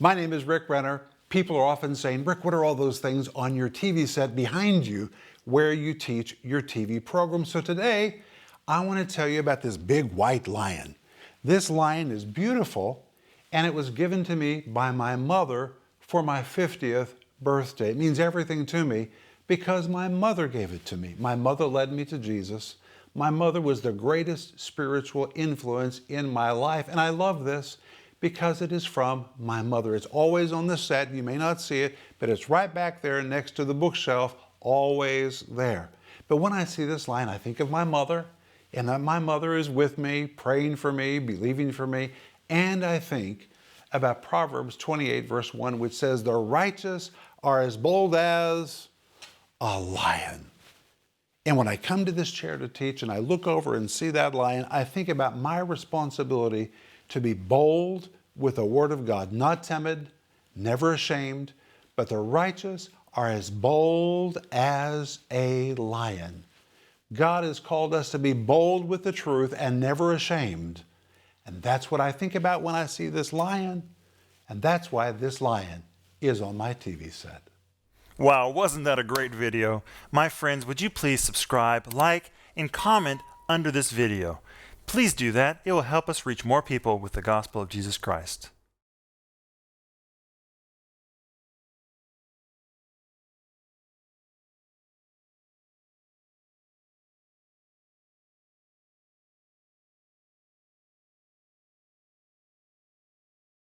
My name is Rick Renner. People are often saying, Rick, what are all those things on your TV set behind you where you teach your TV program? So today, I want to tell you about this big white lion. This lion is beautiful, and it was given to me by my mother for my 50th birthday. It means everything to me because my mother gave it to me. My mother led me to Jesus. My mother was the greatest spiritual influence in my life, and I love this because it is from my mother. It's always on the set. You may not see it, but it's right back there next to the bookshelf, always there. But when I see this line, I think of my mother, and that my mother is with me, praying for me, believing for me, and I think about Proverbs 28, verse 1, which says, the righteous are as bold as a lion. And when I come to this chair to teach and I look over and see that lion, I think about my responsibility to be bold with the Word of God, not timid, never ashamed, but the righteous are as bold as a lion. God has called us to be bold with the truth and never ashamed. And that's what I think about when I see this lion. And that's why this lion is on my TV set. Wow, wasn't that a great video? My friends, would you please subscribe, like, and comment under this video? Please do that. It will help us reach more people with the gospel of Jesus Christ.